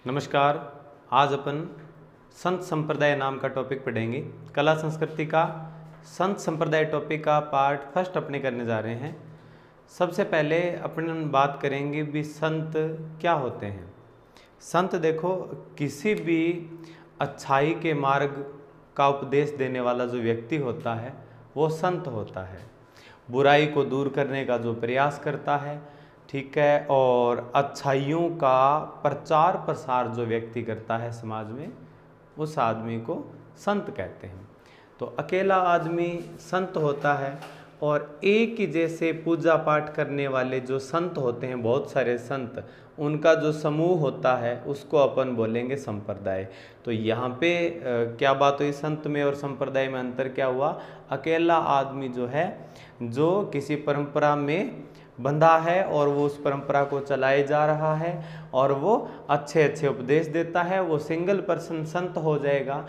नमस्कार। आज अपन संत संप्रदाय नाम का टॉपिक पढ़ेंगे। कला संस्कृति का संत संप्रदाय टॉपिक का पार्ट फर्स्ट अपने करने जा रहे हैं। सबसे पहले अपन बात करेंगे भी संत क्या होते हैं। संत देखो, किसी भी अच्छाई के मार्ग का उपदेश देने वाला जो व्यक्ति होता है वो संत होता है। बुराई को दूर करने का जो प्रयास करता है, ठीक है, और अच्छाइयों का प्रचार प्रसार जो व्यक्ति करता है समाज में, उस आदमी को संत कहते हैं। तो अकेला आदमी संत होता है, और एक ही जैसे पूजा पाठ करने वाले जो संत होते हैं, बहुत सारे संत, उनका जो समूह होता है उसको अपन बोलेंगे संप्रदाय। तो यहाँ पे क्या बात हुई, संत में और संप्रदाय में अंतर क्या हुआ। अकेला आदमी जो है, जो किसी परंपरा में बंधा है और वो उस परंपरा को चलाए जा रहा है और वो अच्छे अच्छे उपदेश देता है, वो सिंगल पर्सन संत हो जाएगा।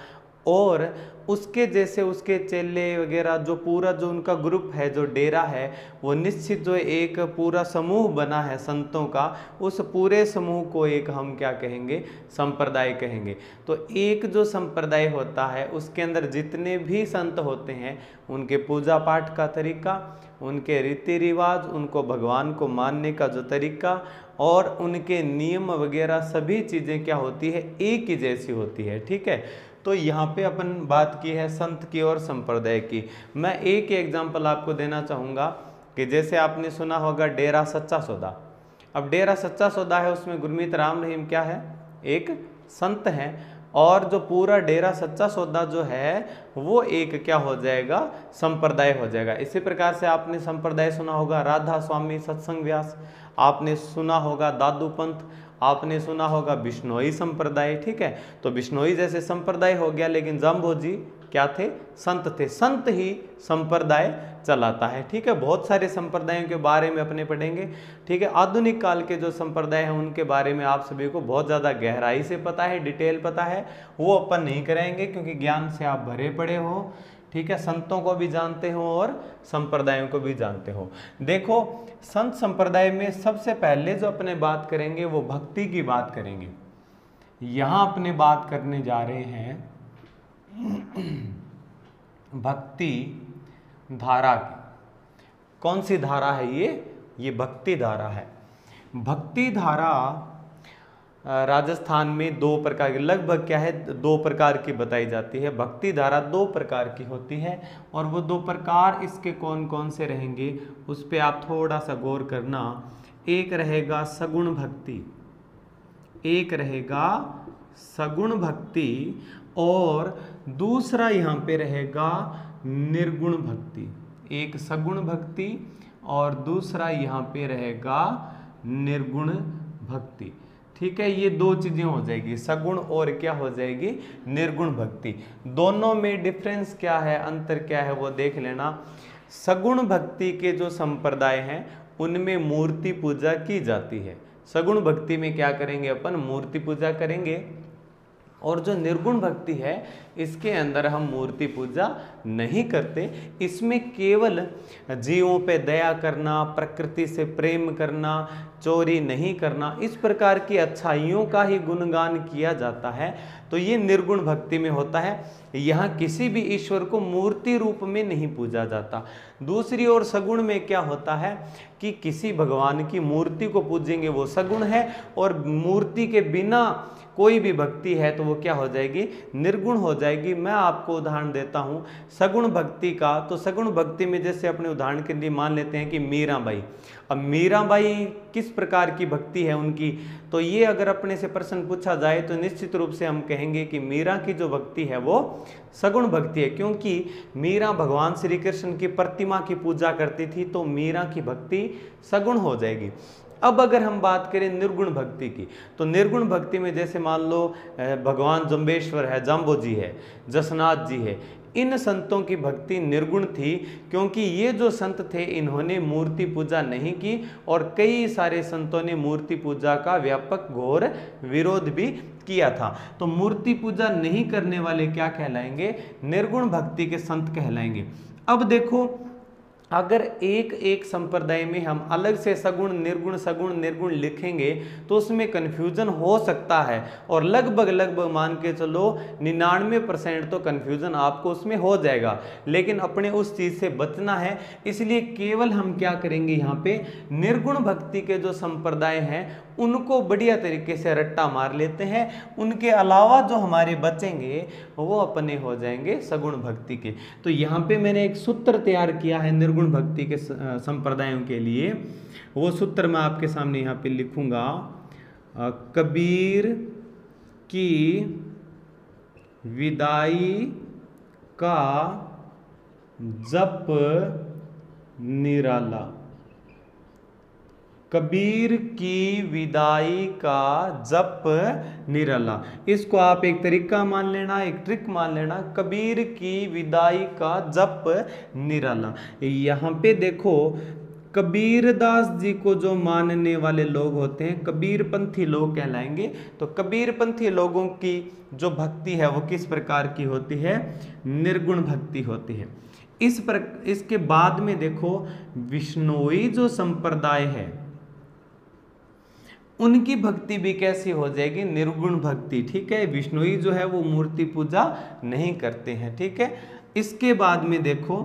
और उसके जैसे उसके चेले वगैरह जो पूरा जो उनका ग्रुप है, जो डेरा है, वो निश्चित जो एक पूरा समूह बना है संतों का, उस पूरे समूह को एक हम क्या कहेंगे, संप्रदाय कहेंगे। तो एक जो संप्रदाय होता है उसके अंदर जितने भी संत होते हैं, उनके पूजा पाठ का तरीका, उनके रीति रिवाज, उनको भगवान को मानने का जो तरीका और उनके नियम वगैरह सभी चीज़ें क्या होती है, एक ही जैसी होती है। ठीक है, तो यहाँ पे अपन बात की है संत की और संप्रदाय की। मैं एक एग्जांपल आपको देना चाहूँगा कि जैसे आपने सुना होगा डेरा सच्चा सौदा। अब डेरा सच्चा सौदा है, उसमें गुरमीत राम रहीम क्या है, एक संत हैं, और जो पूरा डेरा सच्चा सौदा जो है वो एक क्या हो जाएगा, संप्रदाय हो जाएगा। इसी प्रकार से आपने संप्रदाय सुना होगा राधा स्वामी सत्संग व्यास, आपने सुना होगा दादू पंथ, आपने सुना होगा बिश्नोई संप्रदाय। ठीक है, तो बिश्नोई जैसे संप्रदाय हो गया, लेकिन जाम्बोजी क्या थे, संत थे। संत ही संप्रदाय चलाता है। ठीक है, बहुत सारे संप्रदायों के बारे में अपने पढ़ेंगे। ठीक है, आधुनिक काल के जो संप्रदाय हैं उनके बारे में आप सभी को बहुत ज़्यादा गहराई से पता है, डिटेल पता है, वो अपन नहीं करेंगे क्योंकि ज्ञान से आप भरे पड़े हो। ठीक है, संतों को भी जानते हो और संप्रदायों को भी जानते हो। देखो, संत संप्रदाय में सबसे पहले जो अपने बात करेंगे वो भक्ति की बात करेंगे। यहां अपने बात करने जा रहे हैं भक्ति धारा की। कौन सी धारा है ये भक्ति धारा है। भक्ति धारा राजस्थान में दो प्रकार की, लगभग क्या है, दो प्रकार की बताई जाती है। भक्ति धारा दो प्रकार की होती है, और वो दो प्रकार इसके कौन कौन से रहेंगे उस पर आप थोड़ा सा गौर करना। एक रहेगा सगुण भक्ति, एक रहेगा सगुण भक्ति, और दूसरा यहाँ पे रहेगा निर्गुण भक्ति। एक सगुण भक्ति और दूसरा यहाँ पे रहेगा निर्गुण भक्ति। ठीक है, ये दो चीजें हो जाएगी, सगुण और क्या हो जाएगी, निर्गुण भक्ति। दोनों में डिफरेंस क्या है, अंतर क्या है, वो देख लेना। सगुण भक्ति के जो संप्रदाय हैं उनमें मूर्ति पूजा की जाती है। सगुण भक्ति में क्या करेंगे अपन, मूर्ति पूजा करेंगे। और जो निर्गुण भक्ति है इसके अंदर हम मूर्ति पूजा नहीं करते। इसमें केवल जीवों पे दया करना, प्रकृति से प्रेम करना, चोरी नहीं करना, इस प्रकार की अच्छाइयों का ही गुणगान किया जाता है। तो ये निर्गुण भक्ति में होता है। यहाँ किसी भी ईश्वर को मूर्ति रूप में नहीं पूजा जाता। दूसरी ओर सगुण में क्या होता है कि किसी भगवान की मूर्ति को पूजेंगे, वो सगुण है, और मूर्ति के बिना कोई भी भक्ति है तो वो क्या हो जाएगी, निर्गुण हो जाएगी। मैं आपको उदाहरण देता हूँ सगुण भक्ति का। तो सगुण भक्ति में जैसे अपने उदाहरण के लिए मान लेते हैं कि मीराबाई। अब मीराबाई किस प्रकार की भक्ति है उनकी, तो ये अगर अपने से प्रश्न पूछा जाए तो निश्चित रूप से हम कहेंगे कि मीरा की जो भक्ति है वो सगुण भक्ति है, क्योंकि मीरा भगवान श्री कृष्ण की प्रतिमा की पूजा करती थी, तो मीरा की भक्ति सगुण हो जाएगी। अब अगर हम बात करें निर्गुण भक्ति की, तो निर्गुण भक्ति में जैसे मान लो भगवान जम्बेश्वर है, जाम्बोजी है, जसनाथ जी है, इन संतों की भक्ति निर्गुण थी, क्योंकि ये जो संत थे इन्होंने मूर्ति पूजा नहीं की, और कई सारे संतों ने मूर्ति पूजा का व्यापक घोर विरोध भी किया था। तो मूर्ति पूजा नहीं करने वाले क्या कहलाएंगे, निर्गुण भक्ति के संत कहलाएंगे। अब देखो, अगर एक एक संप्रदाय में हम अलग से सगुण निर्गुण लिखेंगे तो उसमें कन्फ्यूजन हो सकता है, और लगभग मान के चलो 99% तो कन्फ्यूजन आपको उसमें हो जाएगा। लेकिन अपने उस चीज से बचना है, इसलिए केवल हम क्या करेंगे, यहाँ पे निर्गुण भक्ति के जो संप्रदाय हैं उनको बढ़िया तरीके से रट्टा मार लेते हैं, उनके अलावा जो हमारे बचेंगे वो अपने हो जाएंगे सगुण भक्ति के। तो यहाँ पे मैंने एक सूत्र तैयार किया है निर्गुण भक्ति के संप्रदायों के लिए, वो सूत्र मैं आपके सामने यहाँ पे लिखूंगा। कबीर की विदाई का जप निराला। कबीर की विदाई का जप निराला, इसको आप एक तरीका मान लेना, एक ट्रिक मान लेना। कबीर की विदाई का जप निराला, यहाँ पे देखो कबीरदास जी को जो मानने वाले लोग होते हैं कबीरपंथी लोग कहलाएंगे। तो कबीरपंथी लोगों की जो भक्ति है वो किस प्रकार की होती है, निर्गुण भक्ति होती है। इसके बाद में देखो विष्णोई जो संप्रदाय है उनकी भक्ति भी कैसी हो जाएगी, निर्गुण भक्ति। ठीक है, विष्णोई जो है वो मूर्ति पूजा नहीं करते हैं। ठीक है, इसके बाद में देखो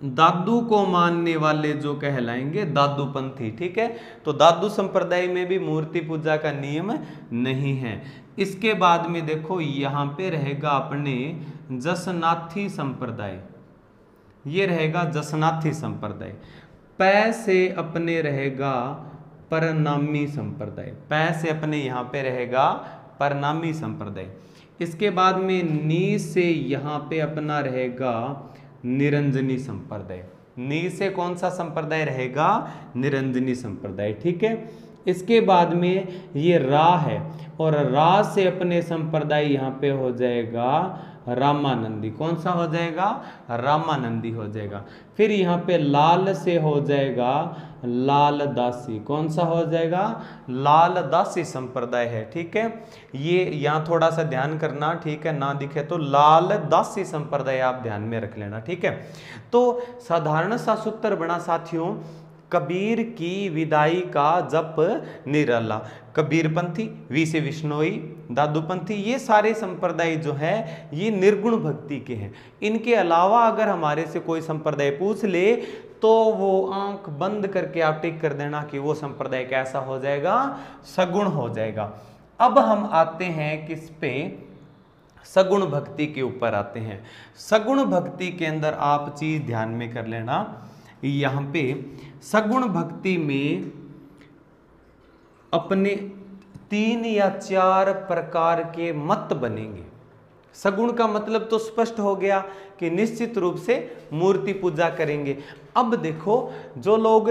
दादू को मानने वाले जो कहलाएंगे दादूपंथी। ठीक है, तो दादू संप्रदाय में भी मूर्ति पूजा का नियम नहीं है। इसके बाद में देखो यहाँ पे रहेगा अपने जसनाथी संप्रदाय, ये रहेगा जसनाथी संप्रदाय। पै से अपने रहेगा परनामी संप्रदाय, पै से अपने यहाँ पे रहेगा परनामी संप्रदाय। इसके बाद में नी से यहाँ पे अपना रहेगा निरंजनी संप्रदाय। नी से कौन सा संप्रदाय रहेगा, निरंजनी संप्रदाय। ठीक है, इसके बाद में ये रा है, और रा से अपने संप्रदाय यहाँ पे हो जाएगा रामानंदी। कौन सा हो जाएगा, रामानंदी हो जाएगा। फिर यहाँ पे लाल से हो जाएगा लाल दासी। कौन सा हो जाएगा, लाल दासी संप्रदाय है। ठीक है, ये यहाँ थोड़ा सा ध्यान करना। ठीक है, ना दिखे तो लाल दासी संप्रदाय आप ध्यान में रख लेना। ठीक है, तो साधारण सा सूत्र बना साथियों, कबीर की विदाई का जप निराला। कबीरपंथी, वी से विष्णोई, दादूपंथी, ये सारे संप्रदाय जो है ये निर्गुण भक्ति के हैं। इनके अलावा अगर हमारे से कोई संप्रदाय पूछ ले तो वो आंख बंद करके आप टिक कर देना कि वो संप्रदाय कैसा हो जाएगा, सगुण हो जाएगा। अब हम आते हैं किस पे, सगुण भक्ति के ऊपर आते हैं। सगुण भक्ति के अंदर आप चीज ध्यान में कर लेना, यहाँ पे सगुण भक्ति में अपने 3 या 4 प्रकार के मत बनेंगे। सगुण का मतलब तो स्पष्ट हो गया कि निश्चित रूप से मूर्ति पूजा करेंगे। अब देखो जो लोग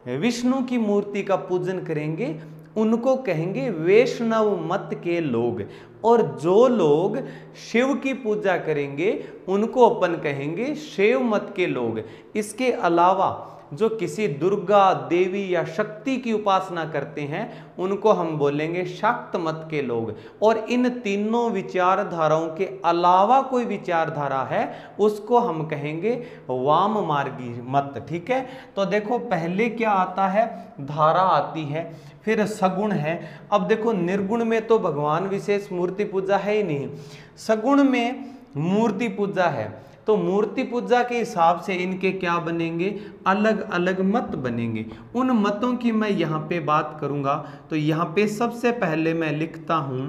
विष्णु की मूर्ति का पूजन करेंगे उनको कहेंगे वैष्णव मत के लोग, और जो लोग शिव की पूजा करेंगे उनको अपन कहेंगे शैव मत के लोग। इसके अलावा जो किसी दुर्गा देवी या शक्ति की उपासना करते हैं उनको हम बोलेंगे शाक्त मत के लोग। और इन तीनों विचारधाराओं के अलावा कोई विचारधारा है उसको हम कहेंगे वाम मार्गी मत। ठीक है, तो देखो पहले क्या आता है, धारा आती है, फिर सगुण है। अब देखो निर्गुण में तो भगवान विशेष मूर्ति पूजा है ही नहीं, सगुण में मूर्ति पूजा है। तो मूर्ति पूजा के हिसाब से इनके क्या बनेंगे, अलग अलग मत बनेंगे। उन मतों की मैं यहाँ पे बात करूँगा। तो यहाँ पे सबसे पहले मैं लिखता हूँ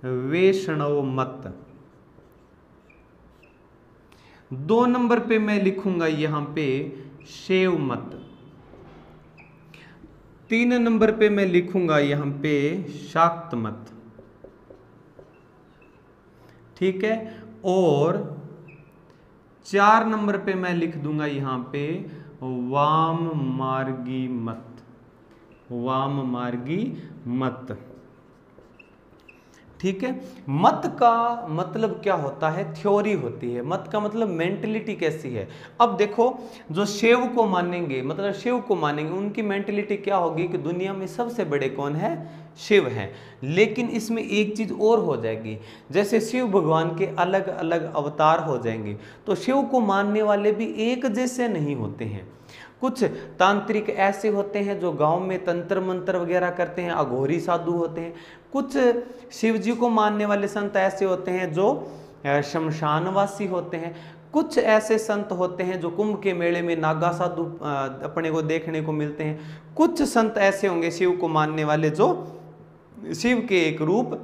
वैष्णव मत। 2 नंबर पे मैं लिखूंगा यहाँ पे शैव मत। 3 नंबर पे मैं लिखूंगा यहाँ पे शाक्त मत। ठीक है, और 4 नंबर पे मैं लिख दूंगा यहाँ पे वाम मार्गी मत। वाम मार्गी मत। ठीक है। मत का मतलब क्या होता है, थ्योरी होती है। मत का मतलब मेंटलिटी कैसी है। अब देखो जो शिव को मानेंगे, मतलब शिव को मानेंगे, उनकी मेंटलिटी क्या होगी कि दुनिया में सबसे बड़े कौन है, शिव हैं। लेकिन इसमें एक चीज और हो जाएगी, जैसे शिव भगवान के अलग अलग अवतार हो जाएंगे, तो शिव को मानने वाले भी एक जैसे नहीं होते हैं। कुछ तांत्रिक ऐसे होते हैं जो गांव में तंत्र मंत्र वगैरह करते हैं, अघोरी साधु होते हैं। कुछ शिव जी को मानने वाले संत ऐसे होते हैं जो शमशानवासी होते हैं। कुछ ऐसे संत होते हैं जो कुंभ के मेले में नागा साधु अपने को देखने को मिलते हैं। कुछ संत ऐसे होंगे शिव को मानने वाले जो शिव के एक रूप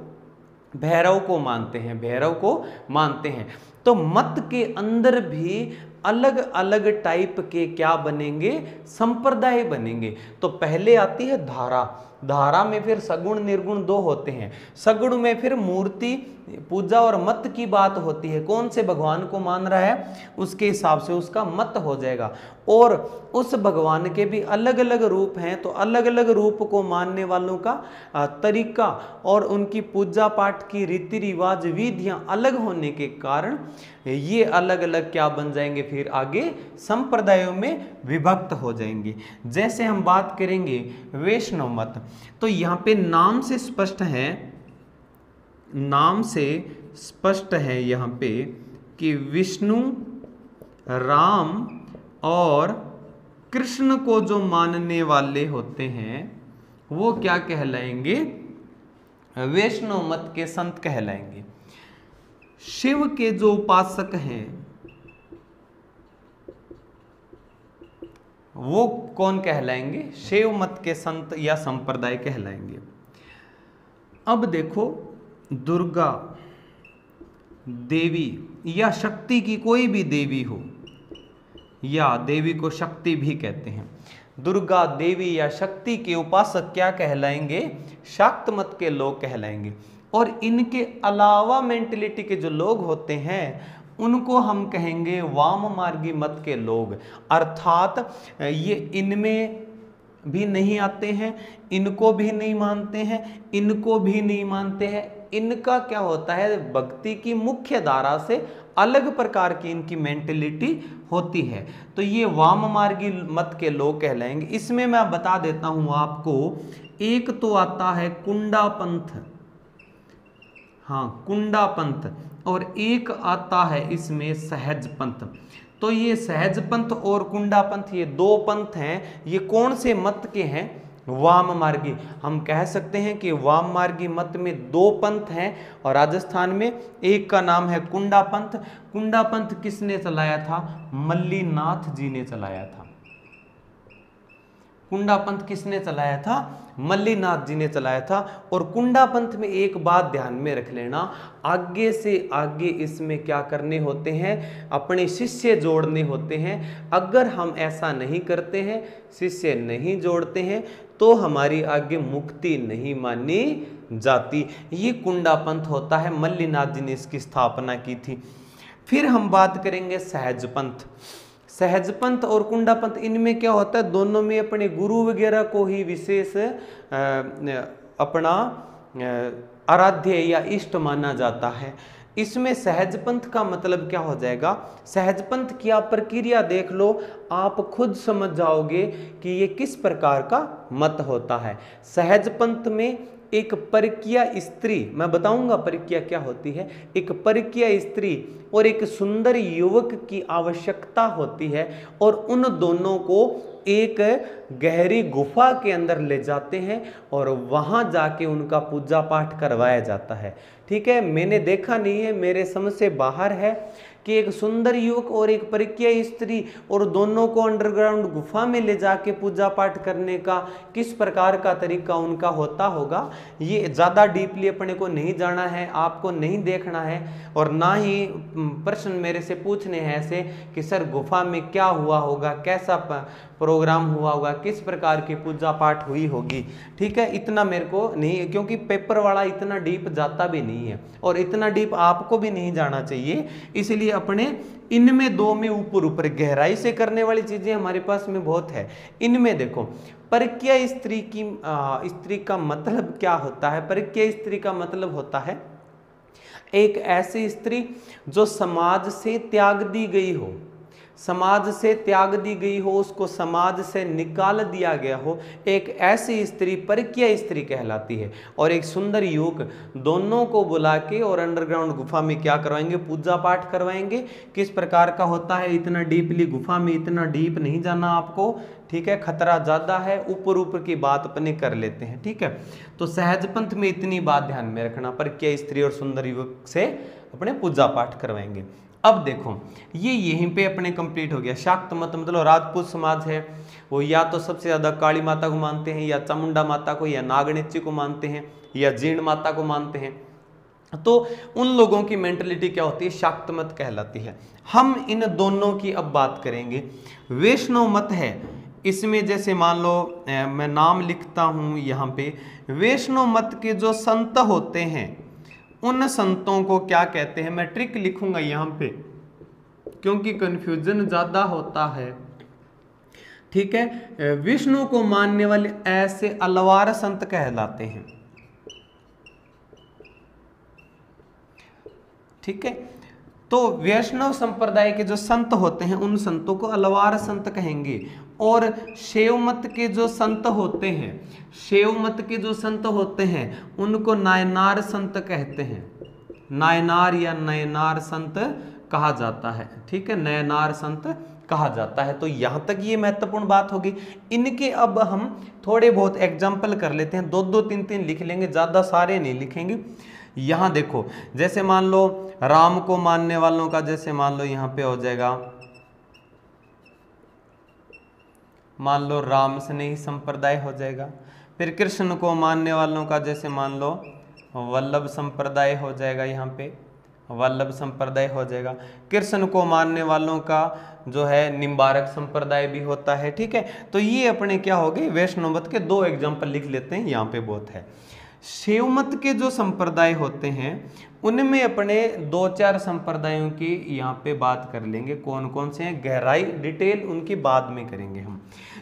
भैरव को मानते हैं, भैरव को मानते हैं। तो मत के अंदर भी अलग अलग टाइप के क्या बनेंगे, संप्रदाय बनेंगे। तो पहले आती है धारा, धारा में फिर सगुण निर्गुण दो होते हैं। सगुण में फिर मूर्ति पूजा और मत की बात होती है, कौन से भगवान को मान रहा है उसके हिसाब से उसका मत हो जाएगा। और उस भगवान के भी अलग अलग रूप हैं, तो अलग अलग रूप को मानने वालों का तरीका और उनकी पूजा पाठ की रीति रिवाज विधियां अलग होने के कारण ये अलग अलग क्या बन जाएंगे, फिर आगे संप्रदायों में विभक्त हो जाएंगे। जैसे हम बात करेंगे वैष्णव मत, तो यहाँ पे नाम से स्पष्ट है, नाम से स्पष्ट है यहाँ पे कि विष्णु, राम और कृष्ण को जो मानने वाले होते हैं वो क्या कहलाएंगे, वैष्णव मत के संत कहलाएंगे। शिव के जो उपासक हैं वो कौन कहलाएंगे, शिव मत के संत या संप्रदाय कहलाएंगे। अब देखो दुर्गा देवी या शक्ति की कोई भी देवी हो, या देवी को शक्ति भी कहते हैं, दुर्गा देवी या शक्ति के उपासक क्या कहलाएंगे, शाक्त मत के लोग कहलाएंगे। और इनके अलावा मेंटलिटी के जो लोग होते हैं उनको हम कहेंगे वाम मार्गी मत के लोग, अर्थात ये इनमें भी नहीं आते हैं, इनको भी नहीं मानते हैं, इनको भी नहीं मानते हैं। इनका क्या होता है, भक्ति की मुख्य धारा से अलग प्रकार की इनकी मेंटलिटी होती है, तो ये वाम मार्गी मत के लोग कहलाएंगे। इसमें मैं बता देता हूं आपको, एक तो आता है कुंडा पंथ, हाँ कुंडा पंथ, और एक आता है इसमें सहज पंथ। तो ये सहज पंथ और कुंडा पंथ ये दो पंथ हैं, ये कौन से मत के हैं, वाम मार्गी। हम कह सकते हैं कि वाम मार्गी मत में दो पंथ हैं, और राजस्थान में एक का नाम है कुंडा पंथ। कुंडा पंथ किसने चलाया था, मल्लीनाथ जी ने चलाया था। कुंडा पंथ किसने चलाया था, मल्लीनाथ जी ने चलाया था। और कुंडा पंथ में एक बात ध्यान में रख लेना, आगे से आगे इसमें क्या करने होते हैं, अपने शिष्य जोड़ने होते हैं। अगर हम ऐसा नहीं करते हैं, शिष्य नहीं जोड़ते हैं, तो हमारी आगे मुक्ति नहीं मानी जाती। ये कुंडा पंथ होता है, मल्लीनाथ जी ने इसकी स्थापना की थी। फिर हम बात करेंगे सहज पंथ। सहज पंथ और कुंडा पंथ, इनमें क्या होता है, दोनों में अपने गुरु वगैरह को ही विशेष अपना आराध्य या इष्ट माना जाता है। इसमें सहज पंथ का मतलब क्या हो जाएगा, सहज पंथ की आप प्रक्रिया देख लो, आप खुद समझ जाओगे कि ये किस प्रकार का मत होता है। सहज पंथ में एक परकीय स्त्री, मैं बताऊंगा परकीय क्या होती है, एक परकीय स्त्री और एक सुंदर युवक की आवश्यकता होती है, और उन दोनों को एक गहरी गुफा के अंदर ले जाते हैं और वहां जाके उनका पूजा पाठ करवाया जाता है। ठीक है, मैंने देखा नहीं है, मेरे समझ से बाहर है कि एक सुंदर युवक और एक परकीय स्त्री, और दोनों को अंडरग्राउंड गुफा में ले जाके पूजा पाठ करने का किस प्रकार का तरीका उनका होता होगा, ये ज़्यादा डीपली अपने को नहीं जाना है, आपको नहीं देखना है, और ना ही प्रश्न मेरे से पूछने हैं ऐसे कि सर गुफा में क्या हुआ होगा, कैसा प्रोग्राम हुआ होगा, किस प्रकार की पूजा पाठ हुई होगी। ठीक है, इतना मेरे को नहीं, क्योंकि पेपर वाला इतना डीप जाता भी नहीं है और इतना डीप आपको भी नहीं जाना चाहिए। इसलिए अपने इनमें दो में ऊपर ऊपर गहराई से करने वाली चीजें हमारे पास में बहुत है। इनमें देखो परक्या स्त्री का मतलब क्या होता है? परक्या स्त्री का मतलब होता है एक ऐसी स्त्री जो समाज से त्याग दी गई हो, समाज से त्याग दी गई हो, उसको समाज से निकाल दिया गया हो, एक ऐसी स्त्री परक्या स्त्री कहलाती है। और एक सुंदर युवक दोनों को बुला के और अंडरग्राउंड गुफा में क्या करवाएंगे? पूजा पाठ करवाएंगे। किस प्रकार का होता है? इतना डीपली गुफा में इतना डीप नहीं जाना आपको, ठीक है, खतरा ज्यादा है, ऊपर ऊपर की बात अपने कर लेते हैं, ठीक है। तो सहज पंथ में इतनी बात ध्यान में रखना, परक्या स्त्री और सुंदर युवक से अपने पूजा पाठ करवाएंगे। अब देखो ये यहीं पे अपने कंप्लीट हो गया। शाक्त मत मतलब राजपूत समाज है, वो या तो सबसे ज्यादा काली माता को मानते हैं, या चामुंडा माता को, या नागनेची को मानते हैं, या जीर्ण माता को मानते हैं। तो उन लोगों की मेंटलिटी क्या होती है? शाक्त मत कहलाती है। हम इन दोनों की अब बात करेंगे। वैष्णव मत है, इसमें जैसे मान लो मैं नाम लिखता हूं यहाँ पे, वैष्णव मत के जो संत होते हैं उन संतों को क्या कहते हैं? मैं ट्रिक लिखूंगा यहाँ पे क्योंकि कंफ्यूजन ज्यादा होता है, ठीक है। विष्णु को मानने वाले ऐसे अलवार संत कहलाते हैं, ठीक है। तो वैष्णव संप्रदाय के जो संत होते हैं उन संतों को अलवार संत कहेंगे। और शैव मत के जो संत होते हैं, शैव मत के जो संत होते हैं उनको नायनार संत कहते हैं, नायनार या नयनार संत कहा जाता है, ठीक है, नयनार संत कहा जाता है। तो यहां तक ये महत्वपूर्ण बात होगी। इनके अब हम थोड़े बहुत एग्जाम्पल कर लेते हैं, दो दो तीन तीन लिख लेंगे, ज्यादा सारे नहीं लिखेंगे। यहां देखो जैसे मान लो राम को मानने वालों का, जैसे मान लो यहां पे हो जाएगा, मान लो राम स्नेही संप्रदाय हो जाएगा। फिर कृष्ण को मानने वालों का जैसे मान लो वल्लभ संप्रदाय हो जाएगा, यहाँ पे वल्लभ संप्रदाय हो जाएगा। कृष्ण को मानने वालों का जो है निम्बारक संप्रदाय भी होता है, ठीक है। तो ये अपने क्या हो गए? वैष्णव मत के दो एग्जाम्पल लिख लेते हैं, यहाँ पे बहुत है। शैव मत के जो संप्रदाय होते हैं उनमें अपने दो चार संप्रदायों की यहाँ पे बात कर लेंगे, कौन कौन से हैं, गहराई डिटेल उनकी बाद में करेंगे हम।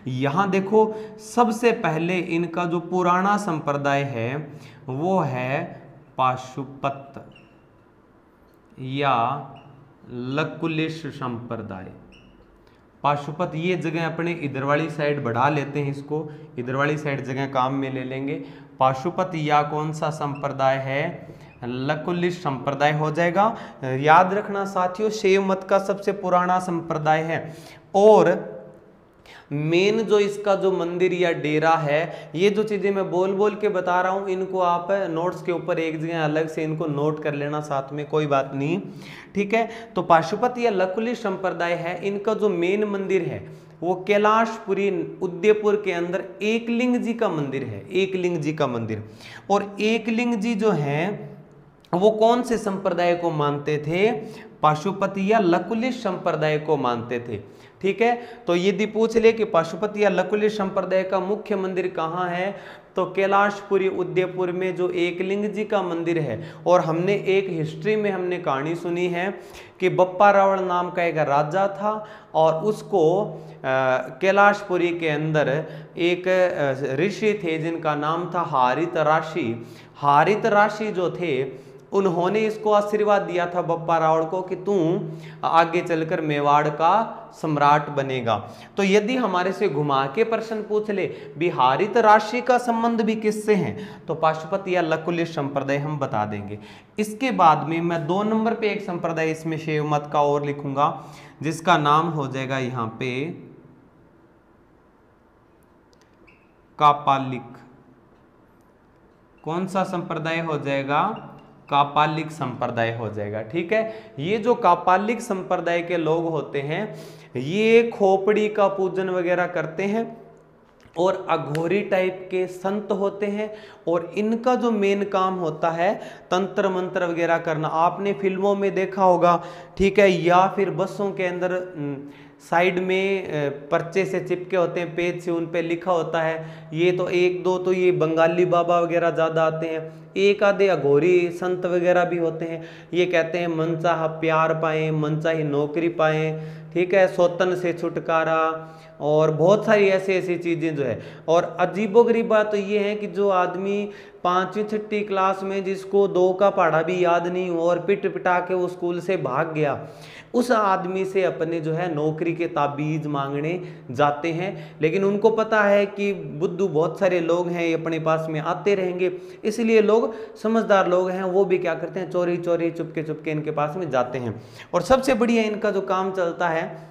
यहाँ देखो सबसे पहले इनका जो पुराना संप्रदाय है वो है पाशुपत या लकुलिश संप्रदाय। पाशुपत ये जगह अपने इधर वाली साइड बढ़ा लेते हैं, इसको इधर वाली साइड जगह काम में ले लेंगे। पाशुपत या कौन सा संप्रदाय है? लकुलिश संप्रदाय हो जाएगा। याद रखना साथियों, शैव मत का सबसे पुराना संप्रदाय है। और मेन जो इसका जो मंदिर या डेरा है, ये जो चीजें मैं बोल बोल के बता रहा हूं इनको आप नोट्स के ऊपर एक जगह अलग से इनको नोट कर लेना साथ में, कोई बात नहीं, ठीक है। तो पाशुपत या लकुलिश संप्रदाय है, इनका जो मेन मंदिर है वो कैलाशपुरी उदयपुर के अंदर एकलिंग जी का मंदिर है, एकलिंग जी का मंदिर। और एकलिंग जी जो है वो कौन से संप्रदाय को मानते थे? पाशुपति या लकुलिश संप्रदाय को मानते थे, ठीक है। तो यदि पूछ ले कि पाशुपति या लकुलिश संप्रदाय का मुख्य मंदिर कहाँ है, तो कैलाशपुरी उदयपुर में जो एकलिंग जी का मंदिर है। और हमने एक हिस्ट्री में हमने कहानी सुनी है कि बप्पा रावण नाम का एक राजा था और उसको कैलाशपुरी के अंदर एक ऋषि थे जिनका नाम था हारित राशि। हारित राशि जो थे उन्होंने इसको आशीर्वाद दिया था बप्पा रावण को कि तू आगे चलकर मेवाड़ का सम्राट बनेगा। तो यदि हमारे से घुमा के प्रश्न पूछ ले बिहारित राशि का संबंध भी किससे है, तो पाशुपत या लकुलिश संप्रदाय हम बता देंगे। इसके बाद में मैं 2 नंबर पे एक संप्रदाय इसमें शैव मत का और लिखूंगा जिसका नाम हो जाएगा यहाँ पे कापालिक। कौन सा संप्रदाय हो जाएगा? कापालिक संप्रदाय हो जाएगा, ठीक है। ये जो कापालिक संप्रदाय के लोग होते हैं ये खोपड़ी का पूजन वगैरह करते हैं और अघोरी टाइप के संत होते हैं। और इनका जो मेन काम होता है तंत्र मंत्र वगैरह करना, आपने फिल्मों में देखा होगा, ठीक है, या फिर बसों के अंदर साइड में पर्चे से चिपके होते हैं, पेज से, उन पे लिखा होता है। ये तो एक दो तो ये बंगाली बाबा वगैरह ज़्यादा आते हैं, एक आधे अघोरी संत वगैरह भी होते हैं। ये कहते हैं मनचाहा प्यार पाएं, मनचाही नौकरी पाएं, ठीक है, सौतन से छुटकारा, और बहुत सारी ऐसी ऐसी चीज़ें जो है। और अजीबोगरीब बात तो ये है कि जो आदमी 5वीं 6वीं क्लास में जिसको 2 का पढ़ा भी याद नहीं हो और पिट पिटा के वो स्कूल से भाग गया, उस आदमी से अपने जो है नौकरी के ताबीज़ मांगने जाते हैं। लेकिन उनको पता है कि बुद्धू बहुत सारे लोग हैं, ये अपने पास में आते रहेंगे, इसलिए लोग, समझदार लोग हैं, वो भी क्या करते हैं, चोरी चोरी चुपके चुपके इनके पास में जाते हैं। और सबसे बढ़िया इनका जो काम चलता है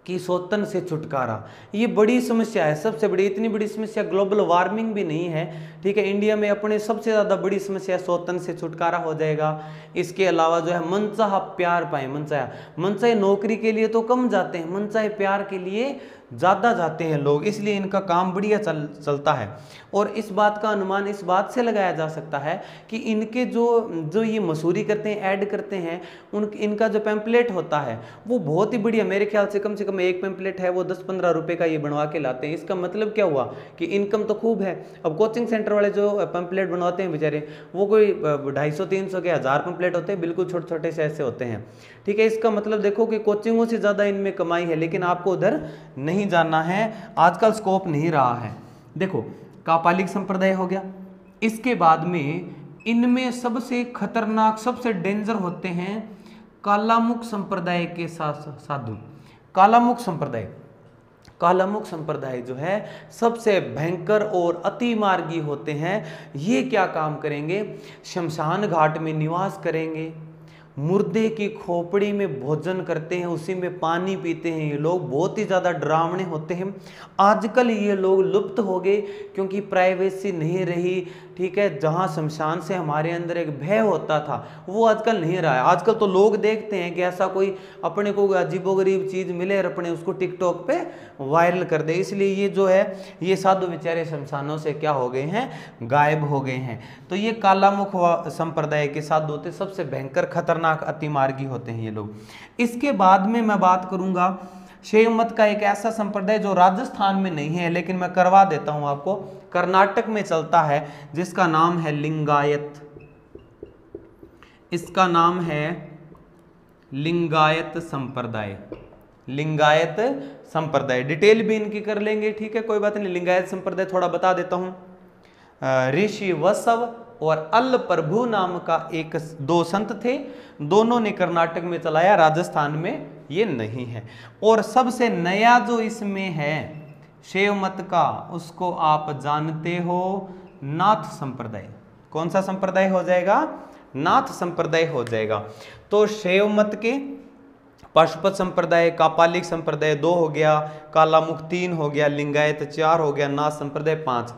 कि सौतन से छुटकारा, ये बड़ी समस्या है, सबसे बड़ी। इतनी बड़ी समस्या ग्लोबल वार्मिंग भी नहीं है, ठीक है। इंडिया में अपने सबसे ज़्यादा बड़ी समस्या सौतन से छुटकारा हो जाएगा। इसके अलावा जो है मनचाहा प्यार पाए, मनचाहे नौकरी के लिए तो कम जाते हैं, मनचाहे प्यार के लिए ज़्यादा जाते हैं लोग, इसलिए इनका काम बढ़िया चलता है। और इस बात का अनुमान इस बात से लगाया जा सकता है कि इनके जो ये मसूरी करते हैं, ऐड करते हैं, इनका जो पैम्पलेट होता है वो बहुत ही बढ़िया, मेरे ख्याल से कम एक पैम्पलेट है वो 10-15 रुपए का ये बनवा के लाते हैं। इसका मतलब क्या हुआ कि इनकम तो खूब है। अब कोचिंग सेंटर वाले जो पैम्पलेट बनवाते हैं बेचारे, वो कोई 250-300 के 1000 पैम्पलेट होते हैं, बिल्कुल छोटे छोटे से ऐसे होते हैं, ठीक है। इसका मतलब देखो कि कोचिंगों से ज़्यादा इनमें कमाई है, लेकिन आपको उधर नहीं जाना है, आजकल स्कोप नहीं रहा है। देखो, कापालिक संप्रदाय हो गया, इसके बाद में इनमें सबसे खतरनाक, सबसे डेंजर होते हैं कालामुख संप्रदाय के साधु। कालामुख संप्रदाय जो है सबसे भयंकर और अति मार्गी होते हैं। ये क्या काम करेंगे, शमशान घाट में निवास करेंगे, मुर्दे की खोपड़ी में भोजन करते हैं, उसी में पानी पीते हैं। ये लोग बहुत ही ज़्यादा डरावने होते हैं। आजकल ये लोग लुप्त हो गए क्योंकि प्राइवेसी नहीं रही, ठीक है। जहाँ शमशान से हमारे अंदर एक भय होता था वो आजकल नहीं रहा है। आजकल तो लोग देखते हैं कि ऐसा कोई अपने को अजीबोगरीब चीज़ मिले और अपने उसको टिकटॉक पे वायरल कर दे, इसलिए ये जो है ये साधु बेचारे शमशानों से क्या हो गए हैं, गायब हो गए हैं। तो ये कालामुख संप्रदाय के साधु होते, सबसे भयंकर खतरनाक अतिमार्गी होते हैं ये लोग। इसके बाद में मैं बात करूंगा शैव मत का एक ऐसा संप्रदाय जो राजस्थान में नहीं है, लेकिन मैं करवा देता हूं आपको, कर्नाटक में चलता है, जिसका नाम है लिंगायत। इसका नाम है लिंगायत संप्रदाय। लिंगायत संप्रदाय डिटेल भी इनकी कर लेंगे, ठीक है, कोई बात नहीं। लिंगायत संप्रदाय थोड़ा बता देता हूं। ऋषि वसव और अल प्रभु नाम का दो संत थे, दोनों ने कर्नाटक में चलाया, राजस्थान में ये नहीं है। और सबसे नया जो इसमें है शैव मत का, उसको आप जानते हो, नाथ संप्रदाय। कौन सा संप्रदाय हो जाएगा, नाथ संप्रदाय हो जाएगा। तो शैव मत के पाशुपत संप्रदाय, कापालिक संप्रदाय 2 हो गया, कालामुख 3 हो गया, लिंगायत 4 हो गया, नाथ संप्रदाय 5।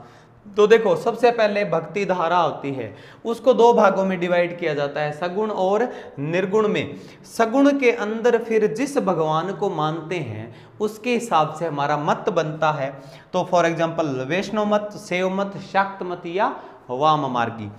तो देखो, सबसे पहले भक्ति धारा होती है, उसको 2 भागों में डिवाइड किया जाता है, सगुण और निर्गुण में। सगुण के अंदर फिर जिस भगवान को मानते हैं उसके हिसाब से हमारा मत बनता है। तो फॉर एग्जांपल वैष्णव मत, शैव मत, शाक्त मत या वाम मार्गी।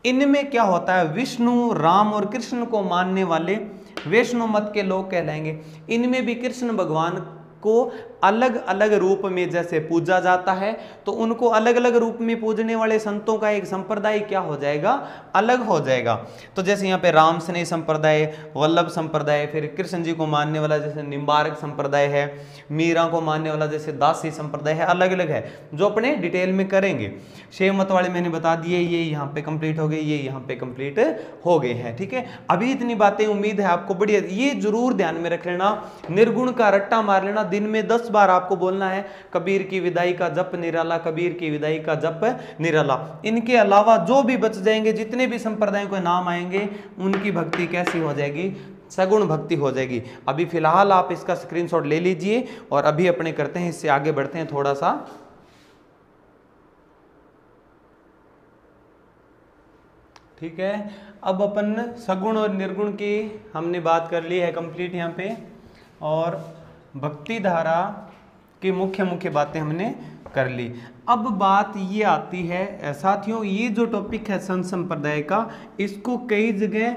इनमें क्या होता है, विष्णु, राम और कृष्ण को मानने वाले वैष्णव मत के लोग कहलाएंगे। इनमें भी कृष्ण भगवान को अलग अलग रूप में जैसे पूजा जाता है, तो उनको अलग अलग रूप में पूजने वाले संतों का एक संप्रदाय क्या हो जाएगा, अलग हो जाएगा। तो जैसे यहाँ पे राम स्नेह संप्रदाय, वल्लभ संप्रदाय, फिर कृष्ण जी को मानने वाला जैसे निम्बारक संप्रदाय है, मीरा को मानने वाला जैसे दासी संप्रदाय है, अलग अलग है, जो अपने डिटेल में करेंगे। शैव मत वाले मैंने बता दिए, ये यहाँ पे कंप्लीट हो गए, ये यहाँ पे कंप्लीट हो गए हैं, ठीक है। अभी इतनी बातें उम्मीद है आपको बढ़िया, ये जरूर ध्यान में रख लेना, निर्गुण का रट्टा मार लेना। दिन में 10 बार आपको बोलना है कबीर की विदाई का जप निराला, कबीर की विदाई का जप निराला। इनके अलावा जो भी बच जाएंगे, जितने भी संप्रदायों के नाम आएंगे, उनकी भक्ति कैसी हो जाएगी, सगुण भक्ति हो जाएगी। अभी फिलहाल आप इसका स्क्रीनशॉट ले लीजिए और अभी अपने करते हैं, इससे आगे बढ़ते हैं थोड़ा सा। ठीक है, अब अपन सगुण और निर्गुण की हमने बात कर ली है कंप्लीट यहाँ पे, और भक्ति धारा कि मुख्य मुख्य बातें हमने कर ली। अब बात ये आती है साथियों, ये जो टॉपिक है संत संप्रदाय का, इसको कई जगह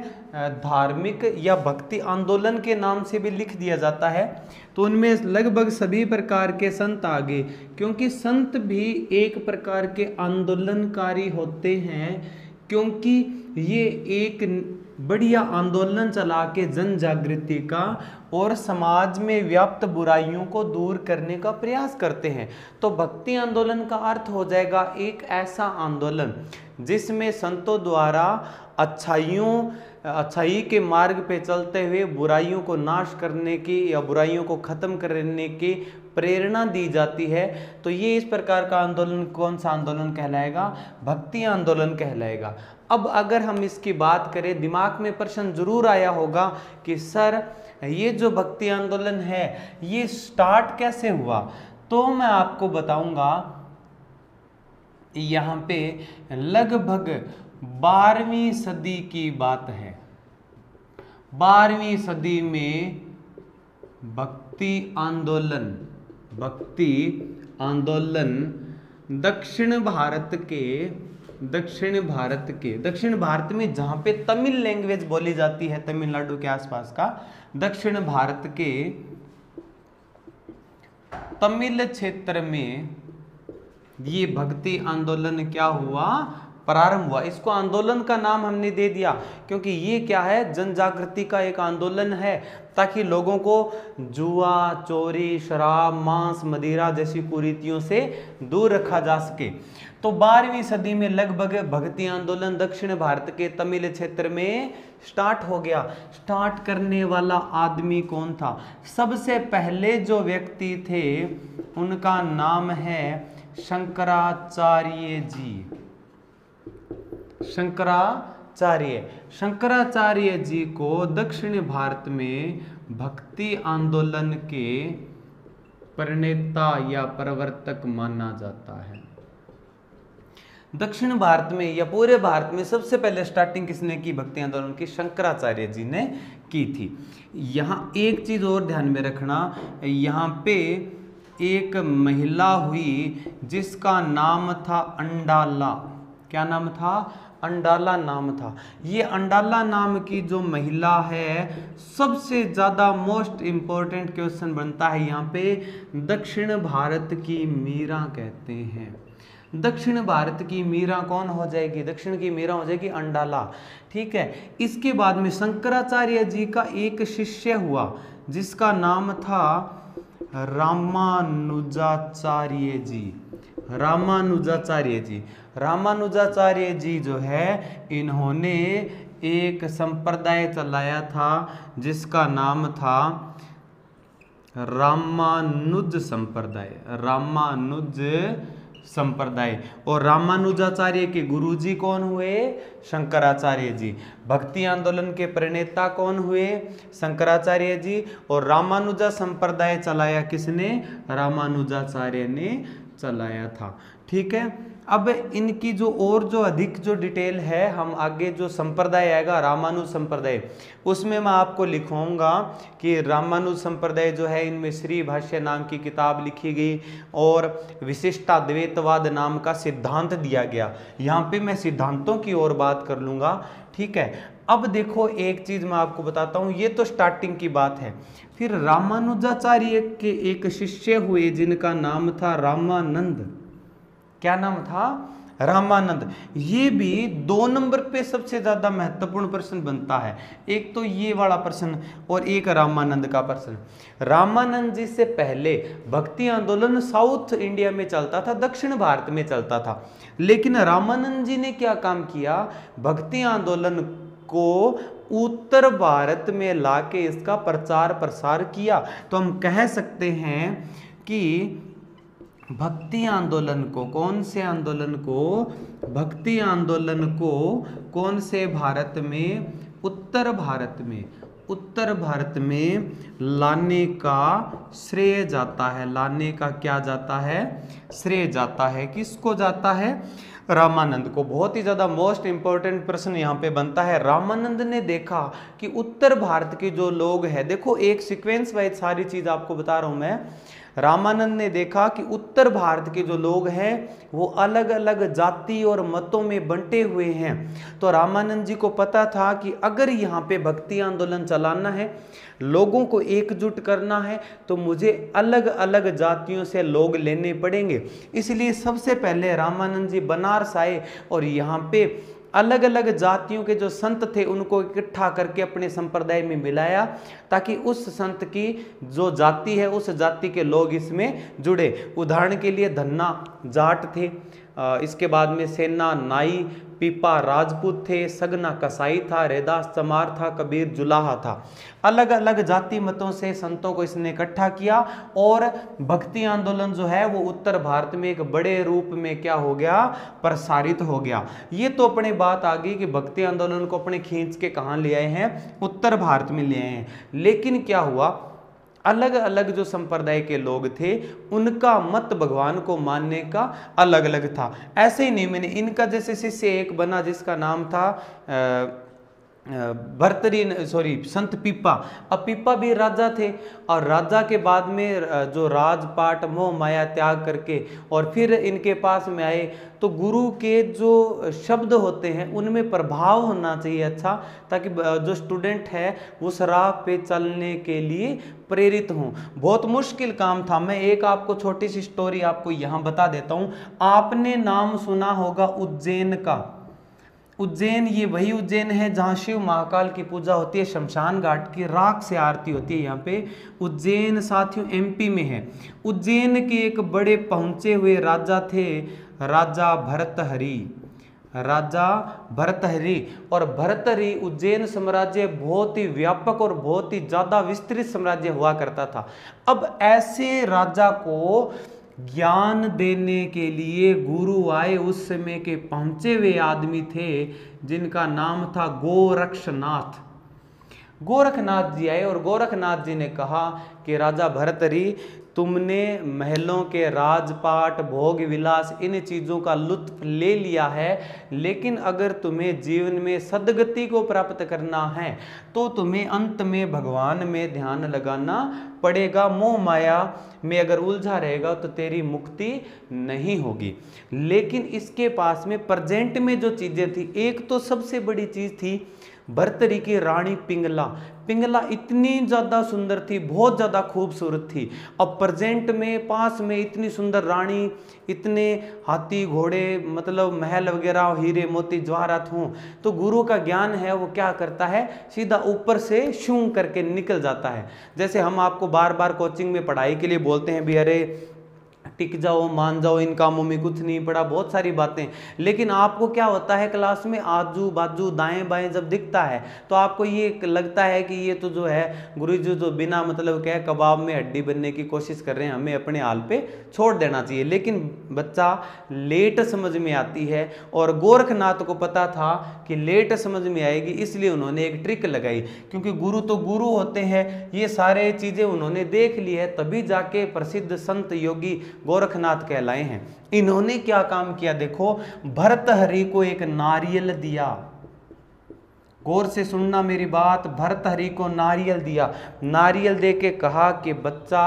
धार्मिक या भक्ति आंदोलन के नाम से भी लिख दिया जाता है। तो उनमें लगभग सभी प्रकार के संत आ गए, क्योंकि संत भी एक प्रकार के आंदोलनकारी होते हैं, क्योंकि ये एक बढ़िया आंदोलन चला के जन जागृति का और समाज में व्याप्त बुराइयों को दूर करने का प्रयास करते हैं। तो भक्ति आंदोलन का अर्थ हो जाएगा एक ऐसा आंदोलन जिसमें संतों द्वारा अच्छाई के मार्ग पे चलते हुए बुराइयों को नाश करने की या बुराइयों को खत्म करने की प्रेरणा दी जाती है। तो ये इस प्रकार का आंदोलन कौन सा आंदोलन कहलाएगा? भक्ति आंदोलन कहलाएगा। अब अगर हम इसकी बात करें, दिमाग में प्रश्न जरूर आया होगा कि सर ये जो भक्ति आंदोलन है ये स्टार्ट कैसे हुआ? तो मैं आपको बताऊंगा, यहाँ पे लगभग 12वीं सदी की बात है। 12वीं सदी में भक्ति आंदोलन दक्षिण भारत में जहां पे तमिल लैंग्वेज बोली जाती है, तमिलनाडु के आसपास का दक्षिण भारत के तमिल क्षेत्र में ये भक्ति आंदोलन क्या हुआ? प्रारंभ हुआ। इसको आंदोलन का नाम हमने दे दिया क्योंकि ये क्या है? जन जागृति का एक आंदोलन है, ताकि लोगों को जुआ, चोरी, शराब, मांस, मदिरा जैसी कुरीतियों से दूर रखा जा सके। तो 12वीं सदी में लगभग भक्ति आंदोलन दक्षिण भारत के तमिल क्षेत्र में स्टार्ट हो गया। स्टार्ट करने वाला आदमी कौन था? सबसे पहले जो व्यक्ति थे उनका नाम है शंकराचार्य जी। शंकराचार्य जी को दक्षिण भारत में भक्ति आंदोलन के प्रणेता या प्रवर्तक माना जाता है। दक्षिण भारत में या पूरे भारत में सबसे पहले स्टार्टिंग किसने की भक्ति आंदोलन की? शंकराचार्य जी ने की थी। यहाँ एक चीज और ध्यान में रखना, यहाँ पे एक महिला हुई जिसका नाम था अंडाला। क्या नाम था? अंडाला नाम था। ये अंडाला नाम की जो महिला है, सबसे ज्यादा मोस्ट इंपॉर्टेंट क्वेश्चन बनता है यहाँ पे, दक्षिण भारत की मीरा कहते हैं। दक्षिण भारत की मीरा कौन हो जाएगी? दक्षिण की मीरा हो जाएगी अंडाला। ठीक है। इसके बाद में शंकराचार्य जी का एक शिष्य हुआ जिसका नाम था रामानुजाचार्य जी जो है, इन्होंने एक संप्रदाय चलाया था जिसका नाम था रामानुज संप्रदाय। और रामानुजाचार्य के गुरुजी कौन हुए? शंकराचार्य जी। भक्ति आंदोलन के प्रणेता कौन हुए? शंकराचार्य जी। और रामानुजा संप्रदाय चलाया किसने? रामानुजाचार्य ने चलाया था। ठीक है। अब इनकी जो अधिक जो डिटेल है, हम आगे जो संप्रदाय आएगा रामानुज संप्रदाय, उसमें मैं आपको लिखूंगा कि रामानुज संप्रदाय जो है, इनमें श्री भाष्य नाम की किताब लिखी गई और विशिष्टाद्वैतवाद नाम का सिद्धांत दिया गया। यहाँ पे मैं सिद्धांतों की ओर बात कर लूँगा। ठीक है। अब देखो एक चीज मैं आपको बताता हूँ, ये तो स्टार्टिंग की बात है। फिर रामानुजाचार्य के एक शिष्य हुए जिनका नाम था रामानंद। क्या नाम था? रामानंद। ये भी 2 नंबर पे सबसे ज्यादा महत्वपूर्ण प्रश्न बनता है। एक तो ये वाला प्रश्न और एक रामानंद का प्रश्न। रामानंद जी से पहले भक्ति आंदोलन साउथ इंडिया में चलता था, दक्षिण भारत में चलता था। लेकिन रामानंद जी ने क्या काम किया? भक्ति आंदोलन को उत्तर भारत में लाके इसका प्रचार प्रसार किया। तो हम कह सकते हैं कि भक्ति आंदोलन को, कौन से आंदोलन को? भक्ति आंदोलन को कौन से भारत में? उत्तर भारत में लाने का श्रेय जाता है। लाने का क्या जाता है? श्रेय जाता है। किसको जाता है? रामानंद को। बहुत ही ज्यादा मोस्ट इंपॉर्टेंट प्रश्न यहाँ पे बनता है। रामानंद ने देखा कि उत्तर भारत के जो लोग हैं, देखो एक सीक्वेंस वाइज सारी चीज आपको बता रहा हूं मैं। रामानंद ने देखा कि उत्तर भारत के जो लोग हैं वो अलग अलग जाति और मतों में बंटे हुए हैं। तो रामानंद जी को पता था कि अगर यहाँ पे भक्ति आंदोलन चलाना है, लोगों को एकजुट करना है, तो मुझे अलग अलग जातियों से लोग लेने पड़ेंगे। इसलिए सबसे पहले रामानंद जी बनारस आए और यहाँ पे अलग अलग जातियों के जो संत थे उनको इकट्ठा करके अपने संप्रदाय में मिलाया, ताकि उस संत की जो जाति है उस जाति के लोग इसमें जुड़े। उदाहरण के लिए धन्ना जाट थे, इसके बाद में सेना नाई, पीपा राजपूत थे, सगना कसाई था, रैदास चमार था, कबीर जुलाहा था। अलग अलग जाति मतों से संतों को इसने इकट्ठा किया और भक्ति आंदोलन जो है वो उत्तर भारत में एक बड़े रूप में क्या हो गया, प्रसारित हो गया। ये तो अपने बात आ गई कि भक्ति आंदोलन को अपने खींच के कहाँ ले आए हैं, उत्तर भारत में ले आए हैं। लेकिन क्या हुआ, अलग अलग जो संप्रदाय के लोग थे उनका मत भगवान को मानने का अलग अलग था। ऐसे ही नहीं, मैंने इनका जैसे शिष्य एक बना जिसका नाम था संत पीपा। अब पीपा भी राजा थे और राजा के बाद में जो राजपाट मोह माया त्याग करके और फिर इनके पास में आए, तो गुरु के जो शब्द होते हैं उनमें प्रभाव होना चाहिए अच्छा, ताकि जो स्टूडेंट है उस राह पे चलने के लिए प्रेरित हों। बहुत मुश्किल काम था। मैं एक आपको छोटी सी स्टोरी आपको यहाँ बता देता हूँ। आपने नाम सुना होगा उज्जैन का। उज्जैन ये वही उज्जैन है जहाँ शिव महाकाल की पूजा होती है, शमशान घाट की राख से आरती होती है। यहाँ पे उज्जैन साथियों एमपी में है। उज्जैन के एक बड़े पहुंचे हुए राजा थे, राजा भर्तहरि। राजा भर्तहरि और भर्तहरि उज्जैन साम्राज्य बहुत ही व्यापक और बहुत ही ज्यादा विस्तृत साम्राज्य हुआ करता था। अब ऐसे राजा को ज्ञान देने के लिए गुरु आए। उस समय के पहुंचे हुए आदमी थे जिनका नाम था गोरक्षनाथ। गोरखनाथ जी आए और गोरखनाथ जी ने कहा कि राजा भर्तहरि, तुमने महलों के राजपाट भोग विलास इन चीज़ों का लुत्फ ले लिया है, लेकिन अगर तुम्हें जीवन में सद्गति को प्राप्त करना है तो तुम्हें अंत में भगवान में ध्यान लगाना पड़ेगा। मोह माया में अगर उलझा रहेगा तो तेरी मुक्ति नहीं होगी। लेकिन इसके पास में प्रेजेंट में जो चीज़ें थी, एक तो सबसे बड़ी चीज़ थी भर्तहरि की रानी पिंगला। पिंगला इतनी ज़्यादा सुंदर थी, बहुत ज़्यादा खूबसूरत थी। अब प्रेजेंट में पास में इतनी सुंदर रानी, इतने हाथी घोड़े मतलब महल वगैरह हीरे मोती जवाहरात हों, तो गुरु का ज्ञान है वो क्या करता है, सीधा ऊपर से शूं करके निकल जाता है। जैसे हम आपको बार बार कोचिंग में पढ़ाई के लिए बोलते हैं भी अरे टिक जाओ, मान जाओ, इन कामों में कुछ नहीं पड़ा, बहुत सारी बातें, लेकिन आपको क्या होता है क्लास में आजू बाजू दाएं बाएं जब दिखता है तो आपको ये लगता है कि ये तो जो है गुरुजी जो बिना मतलब क्या कबाब में हड्डी बनने की कोशिश कर रहे हैं, हमें अपने हाल पे छोड़ देना चाहिए। लेकिन बच्चा लेट समझ में आती है और गोरखनाथ को पता था कि लेट समझ में आएगी, इसलिए उन्होंने एक ट्रिक लगाई। क्योंकि गुरु तो गुरु होते हैं, ये सारे चीज़ें उन्होंने देख ली है, तभी जाके प्रसिद्ध संत योगी गोरखनाथ कहलाए हैं। इन्होंने क्या काम किया देखो, भर्तहरि को एक नारियल दिया। गौर से सुनना मेरी बात, भर्तहरि को नारियल दिया। नारियल दे के कहा कि बच्चा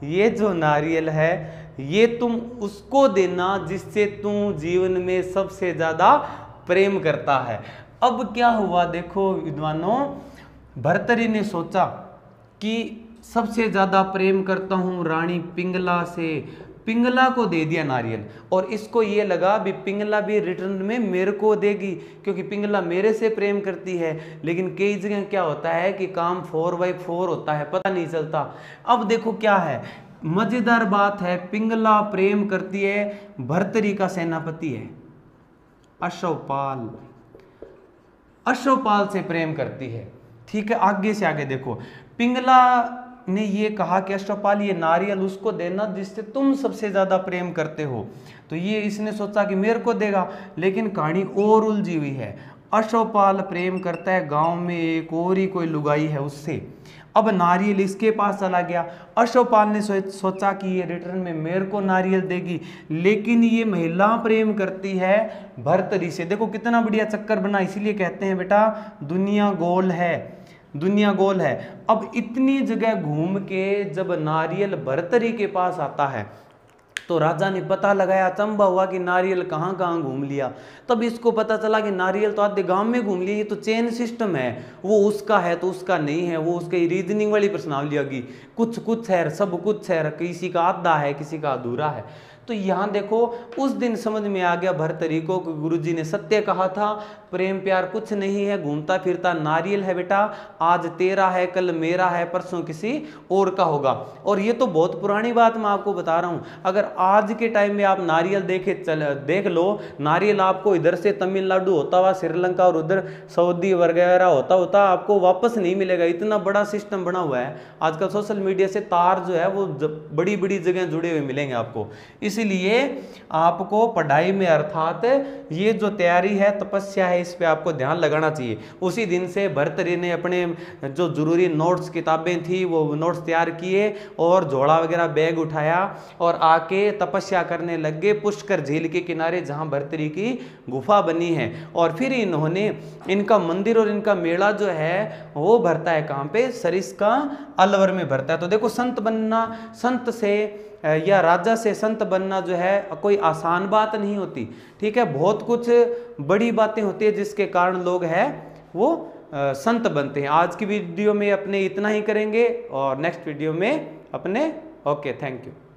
ये जो नारियल है ये तुम उसको देना जिससे तुम जीवन में सबसे ज्यादा प्रेम करता है। अब क्या हुआ देखो विद्वानों, भर्तहरि ने सोचा कि सबसे ज्यादा प्रेम करता हूं रानी पिंगला से, पिंगला को दे दिया नारियल। और इसको ये लगा भी पिंगला भी रिटर्न में मेरे को देगी, क्योंकि पिंगला मेरे से प्रेम करती है। लेकिन कई जगह क्या होता है कि काम 4x4 होता है, पता नहीं चलता। अब देखो क्या है, मजेदार बात है, पिंगला प्रेम करती है, भर्तहरि का सेनापति है अश्वपाल, अश्वपाल से प्रेम करती है। ठीक है, आगे से आगे देखो, पिंगला ने ये कहा कि अश्वपाल ये नारियल उसको देना जिससे तुम सबसे ज्यादा प्रेम करते हो। तो ये इसने सोचा कि मेरे को देगा, लेकिन कहानी और उलझी हुई है। अश्वपाल प्रेम करता है, गांव में एक और ही कोई लुगाई है उससे। अब नारियल इसके पास चला गया। अश्वपाल ने सोचा कि ये रिटर्न में मेरे को नारियल देगी, लेकिन ये महिला प्रेम करती है भर्तहरि से। देखो कितना बढ़िया चक्कर बना। इसीलिए कहते हैं बेटा दुनिया गोल है, दुनिया गोल है। अब इतनी जगह घूम के जब नारियल भर्तरी के पास आता है तो राजा ने पता लगाया, अचंभा हुआ कि नारियल कहाँ कहाँ घूम लिया। तब इसको पता चला कि नारियल तो आधे गांव में घूम लिया, ये तो चेन सिस्टम है, वो उसका है तो उसका नहीं है, वो उसके रीजनिंग वाली प्रश्नावली होगी, कुछ कुछ है, सब कुछ है, किसी का आधा है, किसी का अधूरा है। तो यहाँ देखो उस दिन समझ में आ गया भर्तरी को कि गुरुजी ने सत्य कहा था, प्रेम प्यार कुछ नहीं है, घूमता फिरता नारियल है बेटा, आज तेरा है कल मेरा है परसों किसी और का होगा। और ये तो बहुत पुरानी बात मैं आपको बता रहा हूँ। अगर आज के टाइम में आप नारियल देख लो, नारियल आपको इधर से तमिलनाडु होता हुआ श्रीलंका और उधर सऊदी वगैरह होता होता आपको वापस नहीं मिलेगा। इतना बड़ा सिस्टम बना हुआ है आजकल सोशल मीडिया से, तार जो है वो बड़ी बड़ी जगह जुड़े हुए मिलेंगे आपको। इसलिए आपको पढ़ाई में अर्थात ये जो तैयारी है, तपस्या है, इस पे आपको ध्यान लगाना चाहिए। उसी दिन से भर्तरी ने अपने जो जरूरी नोट्स किताबें थी वो नोट्स तैयार किए और झोला वगैरह बैग उठाया और आके तपस्या करने लग गए पुष्कर झील के किनारे जहां भर्तरी की गुफा बनी है। और फिर इन्होंने इनका मंदिर और इनका मेला जो है वो भरता है कहाँ पे, सरिस्का अलवर में भरता है। तो देखो संत बनना, संत से या राजा से संत बनना जो है कोई आसान बात नहीं होती, ठीक है। बहुत कुछ बड़ी बातें होती है जिसके कारण लोग है वो संत बनते हैं। आज की वीडियो में अपने इतना ही करेंगे और नेक्स्ट वीडियो में अपने ओके, थैंक यू।